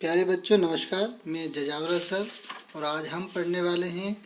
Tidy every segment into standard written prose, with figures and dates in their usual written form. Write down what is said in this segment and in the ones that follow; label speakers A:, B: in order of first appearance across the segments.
A: प्यारे बच्चों नमस्कार। मैं जजावरा सर और आज हम पढ़ने वाले हैं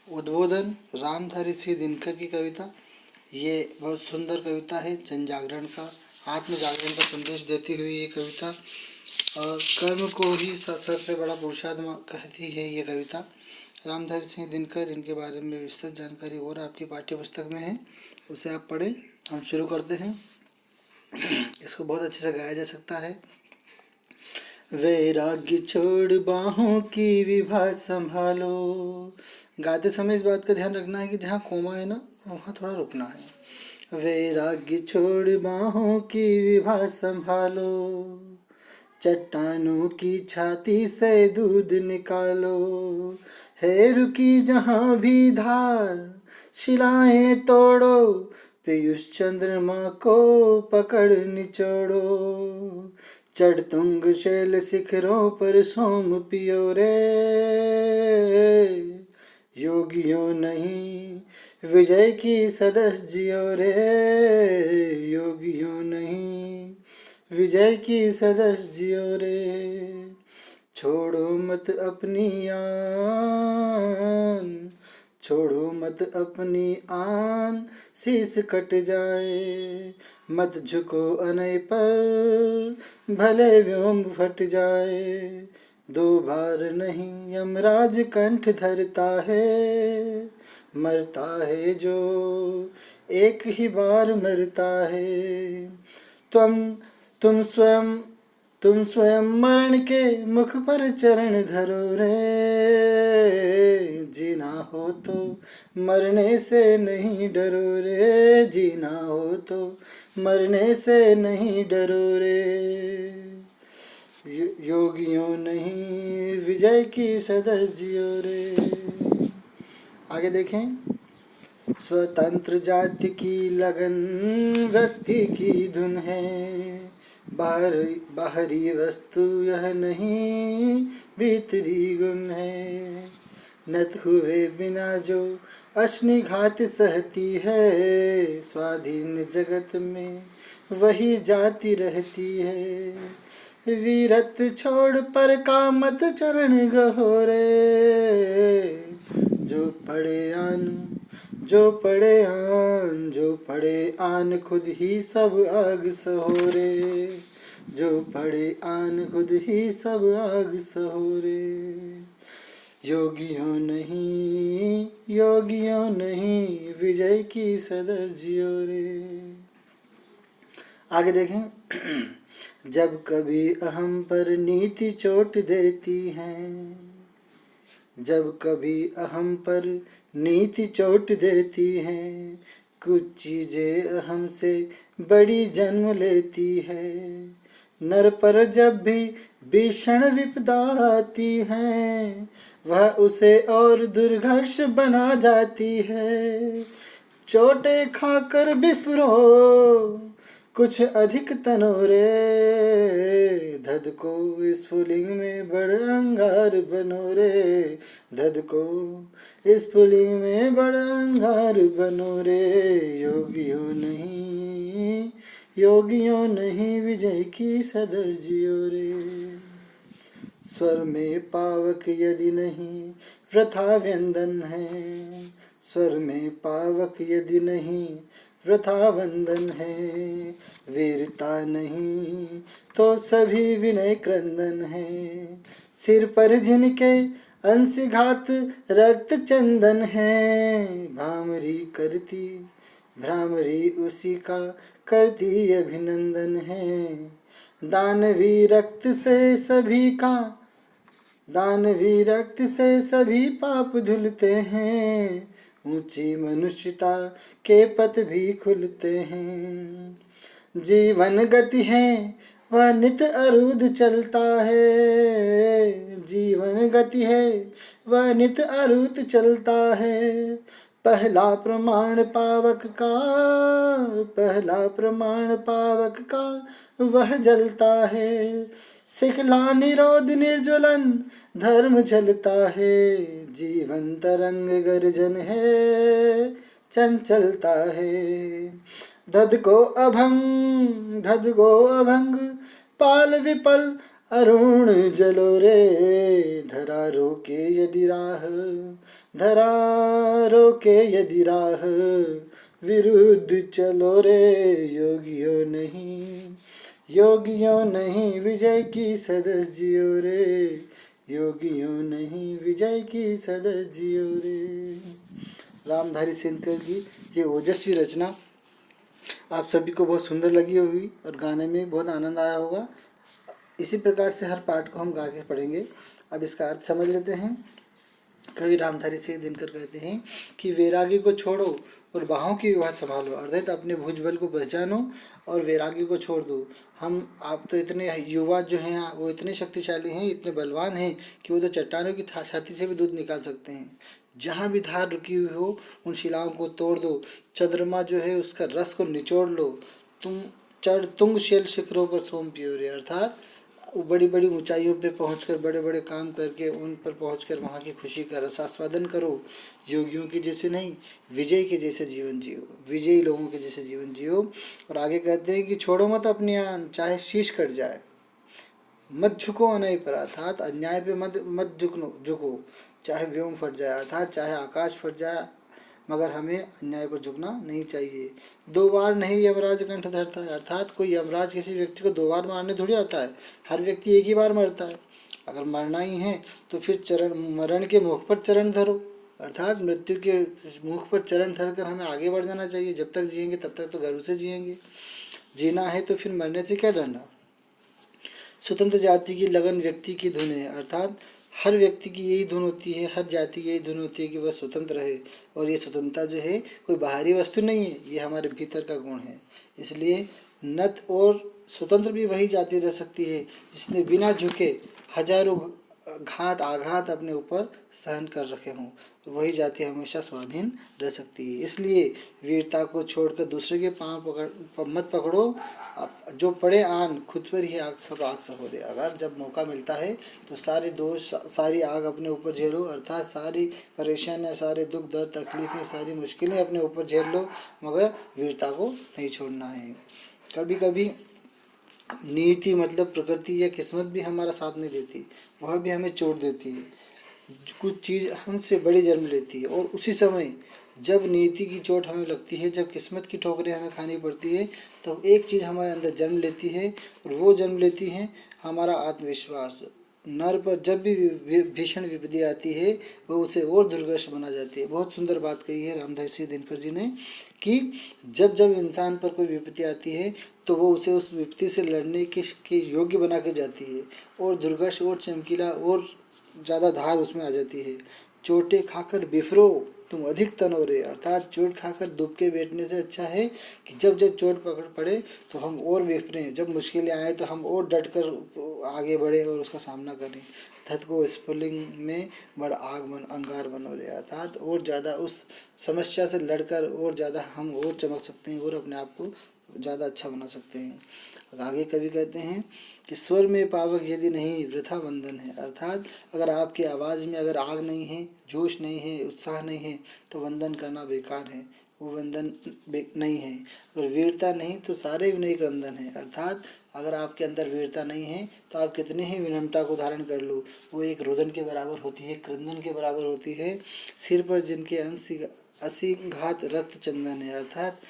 A: उद्बोधन रामधारी सिंह दिनकर की कविता। ये बहुत सुंदर कविता है, जन जागरण का, आत्म जागरण का संदेश देती हुई ये कविता और कर्म को ही सबसे बड़ा पुरुषार्थ कहती है ये कविता। रामधारी सिंह दिनकर, इनके बारे में विस्तृत जानकारी और आपकी पाठ्य पुस्तक में है, उसे आप पढ़ें। हम शुरू करते हैं। इसको बहुत अच्छे से गाया जा सकता है। वैराग्य छोड़ बाहों की विभा संभालो। गाते समय इस बात का ध्यान रखना है कि जहाँ कोमा है ना, वहाँ थोड़ा रुकना है। वैराग्य छोड़ बाहों की विभा संभालो, चट्टानों की छाती से दूध निकालो। है रुकी जहाँ भी धार, शिलाएं तोड़ो, पीयूष चंद्रमा को पकड़ निचोड़ो। चढ़ तुंग शैल शिखरों पर सोम पियो रे, योगियों नहीं विजय की सदस जियो रे। योगियों नहीं विजय की सदस जियो रे। छोड़ो मत अपनी आन, छोड़ो मत अपनी आन, शीश कट जाए। मत झुको अनय पर, भले व्योम फट जाए। दो बार नहीं यमराज कंठ धरता है, मरता है जो एक ही बार मरता है। तुम स्वयं मरण के मुख पर चरण धरो रे। जीना हो तो मरने से नहीं डरो रे, जीना हो तो मरने से नहीं डरो रे। योगियों नहीं विजय की सदस जियो रे। आगे देखें। स्वतंत्र जाति की लगन व्यक्ति की धुन है, बाहरी वस्तु यह नहीं भीतरी गुण है। नत हुए बिना जो अश्नि घात सहती है, स्वाधीन जगत में वही जाति रहती है। वीरत छोड़ पर का मत चरण गहोरे, जो पड़े आन जो पड़े आन खुद ही सब आग सहोरे। जो पड़े आन खुद ही सब आग सहोरे। योगियों नहीं विजय की सदस जियो रे। आगे देखें। जब कभी अहम पर नीति चोट देती है, जब कभी अहम पर नीति चोट देती है। कुछ चीजें अहम से बड़ी जन्म लेती है। नर पर जब भी भीषण विपदा आती है, वह उसे और दुर्घर्ष बना जाती है। चोटें खाकर बिफरो कुछ अधिक तनोरे, धद को स्फुलिंग में बड़ अंगार बनो रे। धद को स्फुलिंग में बड़ अंगार बनो रे। योगियों नहीं विजय की सदस जियो रे। स्वर में पावक यदि नहीं वृथा व्यंदन है, स्वर में पावक यदि नहीं वृथा वंदन है। वीरता नहीं तो सभी विनय क्रंदन है, सिर पर जिनके अंशघात रक्त चंदन है। भ्रामरी उसी का करती अभिनंदन है। दानवी रक्त से सभी पाप धुलते हैं, ऊंची मनुष्यता के पथ भी खुलते हैं। जीवन गति है वह नित अरुद चलता है, जीवन गति है वह नित अरुद चलता है। पहला प्रमाण पावक का वह जलता है। सिखला निरोध निर्ज्वलन धर्म जलता है, जीवन तरंग गर्जन है, चंचलता है। धद को अभंग, पाल विपल अरुण जलो रे। धरा रोके यदि राह, धरा रोके यदि राह, विरुद्ध चलो रे। योगियों नहीं, योगियों नहीं, विजय की सदस जियो रे। योगियों नहीं, विजय की सदस जियो रे। रामधारी सिंहकर की ये ओजस्वी रचना आप सभी को बहुत सुंदर लगी होगी और गाने में बहुत आनंद आया होगा। इसी प्रकार से हर पाठ को हम गा के पढ़ेंगे। अब इसका अर्थ समझ लेते हैं। कवि रामधारी सिंह दिनकर कहते हैं कि वैरागी को छोड़ो और बाहों की विवाह संभालो, अर्थात अपने भुजबल को पहचानो और वैरागी को छोड़ दो। आप तो इतने युवा जो हैं वो इतने शक्तिशाली हैं, इतने बलवान हैं कि वो तो चट्टानों की छाती से भी दूध निकाल सकते हैं। जहाँ भी धार रुकी हुई हो उन शिलाओं को तोड़ दो। चंद्रमा जो है उसका रस को निचोड़ लो। तुंग शैल शिखरों पर सोम पियो रे, अर्थात बड़ी बड़ी ऊंचाइयों पे पहुंचकर बड़े बड़े काम करके उन पर पहुंचकर वहाँ की खुशी का रसास्वादन करो। योगियों के जैसे नहीं, विजय के जैसे जीवन जियो, विजयी लोगों के जैसे जीवन जियो। और आगे कहते हैं कि छोड़ो मत अपनी आन, चाहे शीश कट जाए। मत झुको अन्याय पर, अर्थात अन्याय पे मत झुको, चाहे व्योम फट जाए, अर्थात चाहे आकाश फट जाए, मगर हमें अन्याय पर झुकना नहीं चाहिए। दो बार नहीं यमराज कंठ धरता है, अर्थात कोई यमराज किसी व्यक्ति को दो बार मारने थोड़ी आता है। हर व्यक्ति एक ही बार मरता है। अगर मरना ही है तो फिर मरण के मुख पर चरण धरो, अर्थात मृत्यु के मुख पर चरण धर कर हमें आगे बढ़ जाना चाहिए। जब तक जिएंगे तब तक तो गर्व से जिएंगे। जीना है तो फिर मरने से क्या डरना। स्वतंत्र जाति की लगन व्यक्ति की धुन है, अर्थात हर व्यक्ति की यही धुन होती है, हर जाति की यही धुन होती है कि वह स्वतंत्र रहे। और ये स्वतंत्रता जो है कोई बाहरी वस्तु नहीं है, ये हमारे भीतर का गुण है। इसलिए नत और स्वतंत्र भी वही जाति रह सकती है जिसने बिना झुके हजारों घात आघात अपने ऊपर सहन कर रखे हों। वही जाति हमेशा स्वाधीन रह सकती है। इसलिए वीरता को छोड़कर दूसरे के पाँव मत पकड़ो। जो पड़े आन, खुद पर ही आग सहो दे। अगर जब मौका मिलता है तो सारे दोष सारी आग अपने ऊपर झेलो, अर्थात सारी परेशानियाँ, सारे दुख दर्द तकलीफ़ें, सारी मुश्किलें अपने ऊपर झेल लो, मगर वीरता को नहीं छोड़ना है। कभी कभी नीति मतलब प्रकृति या किस्मत भी हमारा साथ नहीं देती, वह भी हमें चोट देती है। कुछ चीज़ हमसे बड़ी जन्म लेती है और उसी समय जब नीति की चोट हमें लगती है, जब किस्मत की ठोकरें हमें खानी पड़ती है, तब एक चीज़ हमारे अंदर जन्म लेती है और वो जन्म लेती है हमारा आत्मविश्वास। नर पर जब भी भीषण विपत्ति आती है वह उसे और दुर्गश बना जाती है। बहुत सुंदर बात कही है रामधारी सिंह दिनकर जी ने कि जब जब इंसान पर कोई विपत्ति आती है तो वो उसे उस विपत्ति से लड़ने के योग्य बना के जाती है और दुर्गश और चमकीला और ज़्यादा धार उसमें आ जाती है। चोटें खाकर बिफरो तुम अधिक तनो रे, अर्थात चोट खाकर दुब के बैठने से अच्छा है कि जब जब चोट पकड़ पड़े तो हम और बिफरें, जब मुश्किलें आए तो हम और डट कर आगे बढ़ें और उसका सामना करें। धत को स्फुलिंग में बड़ अंगार बनो रे, अर्थात और ज़्यादा उस समस्या से लड़कर और ज़्यादा हम और चमक सकते हैं और अपने आप को ज़्यादा अच्छा बना सकते हैं। आगे कवि कहते हैं कि स्वर में पावक यदि नहीं वृथा वंदन है, अर्थात अगर आपकी आवाज़ में अगर आग नहीं है, जोश नहीं है, उत्साह नहीं है तो वंदन करना बेकार है, वो वंदन नहीं है। अगर वीरता नहीं तो सारे विनय क्रंदन है, अर्थात अगर आपके अंदर वीरता नहीं है तो आप कितने ही विनम्रता को धारण कर लो, वो एक रुदन के बराबर होती है, क्रंदन के बराबर होती है। सिर पर जिनके असीघात रक्त चंदन है, अर्थात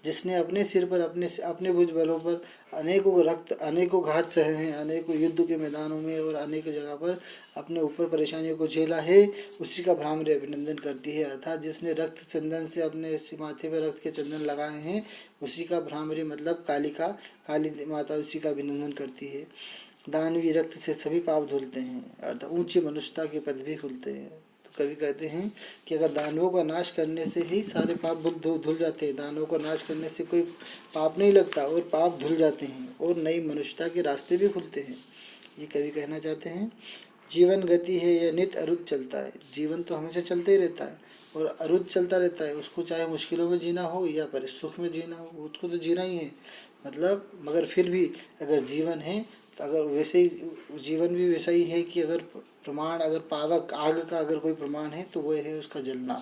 A: जिसने अपने सिर पर अपने भुजबलों पर अनेकों घात सहे हैं, अनेकों युद्ध के मैदानों में और अनेक जगह पर अपने ऊपर परेशानियों को झेला है, उसी का भ्रामरी अभिनंदन करती है। अर्थात जिसने रक्त चंदन से अपने माथे पर रक्त के चंदन लगाए हैं उसी का भ्रामरी मतलब काली माता उसी का अभिनंदन करती है। दानवी रक्त से सभी पाप धुलते हैं, अर्थात ऊंची मनुष्यता के पद भी खुलते हैं। कवि कहते हैं कि अगर दानवों का नाश करने से ही सारे पाप धुल जाते हैं, दानवों का नाश करने से कोई पाप नहीं लगता और पाप धुल जाते हैं और नई मनुष्यता के रास्ते भी खुलते हैं। ये कवि कहना चाहते हैं जीवन गति है यह नित अरुद चलता है। जीवन तो हमेशा चलते ही रहता है और अरुद चलता रहता है, उसको चाहे मुश्किलों में जीना हो या पर सुख में जीना हो, उसको तो जीना ही है। मतलब मगर फिर भी अगर जीवन है तो अगर वैसे ही जीवन भी वैसा ही है कि अगर प्रमाण अगर पावक आग का अगर कोई प्रमाण है तो वो है उसका जलना।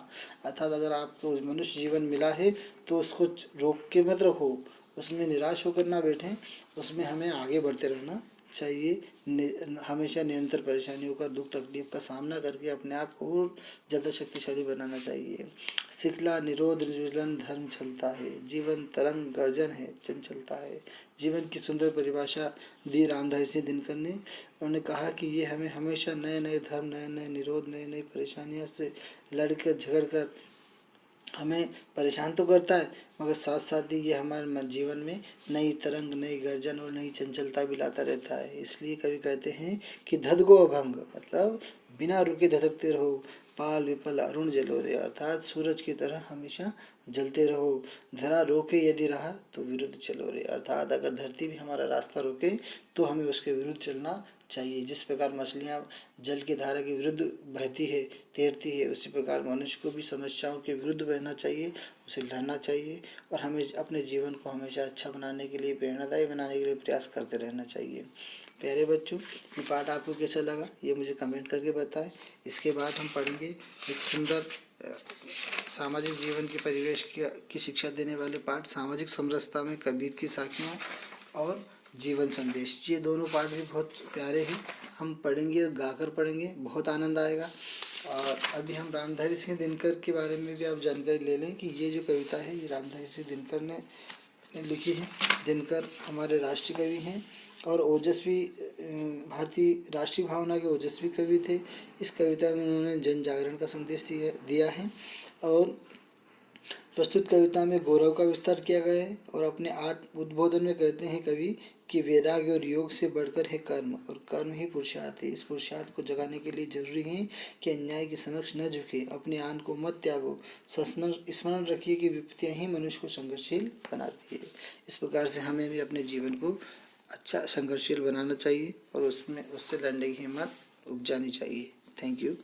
A: अर्थात अगर आपको मनुष्य जीवन मिला है तो उसको रोक के मत रखो, उसमें निराश होकर ना बैठें, उसमें हमें आगे बढ़ते रहना चाहिए। हमेशा निरंतर परेशानियों का, दुख तकलीफ का सामना करके अपने आप को और ज़्यादा शक्तिशाली बनाना चाहिए। शिखला निरोध निर्ज्वलन धर्म चलता है, जीवन तरंग गर्जन है चंचलता है। जीवन की सुंदर परिभाषा दी रामधारी सिंह दिनकर ने। उन्होंने कहा कि ये हमें हमेशा नए नए धर्म, नए नए निरोध, नई नई परेशानियों से लड़कर झगड़कर हमें परेशान तो करता है, मगर साथ साथ ही ये हमारे जीवन में नई तरंग, नई गर्जन और नई चंचलता भी लाता रहता है। इसलिए कवि कहते हैं कि धध गो अभंग, मतलब बिना रुके धधकते रहो, पाल विपल अरुण जलो रे, अर्थात सूरज की तरह हमेशा जलते रहो। धरा रोके यदि रहा तो विरुद्ध चलो रे, अर्थात अगर धरती भी हमारा रास्ता रोके तो हमें उसके विरुद्ध चलना चाहिए। जिस प्रकार मछलियाँ जल की धारा के विरुद्ध बहती है, तैरती है, उसी प्रकार मनुष्य को भी समस्याओं के विरुद्ध बहना चाहिए, उसे लड़ना चाहिए और हमें अपने जीवन को हमेशा अच्छा बनाने के लिए, प्रेरणादायी बनाने के लिए प्रयास करते रहना चाहिए। प्यारे बच्चों, ये पाठ आपको कैसा लगा ये मुझे कमेंट करके बताएं। इसके बाद हम पढ़ेंगे एक सुंदर सामाजिक जीवन के परिवेश की शिक्षा देने वाले पाठ, सामाजिक समरसता में कबीर की साखियाँ और जीवन संदेश। ये दोनों पाठ भी बहुत प्यारे हैं, हम पढ़ेंगे और गाकर पढ़ेंगे, बहुत आनंद आएगा। और अभी हम रामधारी सिंह दिनकर के बारे में भी आप जानकारी ले लें कि ये जो कविता है ये रामधारी सिंह दिनकर ने लिखी है। दिनकर हमारे राष्ट्रीय कवि हैं और ओजस्वी, भारतीय राष्ट्रीय भावना के ओजस्वी कवि थे। इस कविता में उन्होंने जन जागरण का संदेश दिया है और प्रस्तुत कविता में गौरव का विस्तार किया गया है। और अपने आत्म उद्बोधन में कहते हैं कवि कि वैराग्य और योग से बढ़कर है कर्म, और कर्म ही पुरुषार्थ है। इस पुरुषार्थ को जगाने के लिए जरूरी है कि अन्याय के समक्ष न झुके, अपने आन को मत त्यागो, स्मरण रखिए कि विपत्तियां ही मनुष्य को संघर्षशील बनाती है। इस प्रकार से हमें भी अपने जीवन को अच्छा संघर्षशील बनाना चाहिए और उससे लड़ने की हिम्मत उपजानी चाहिए। Thank you.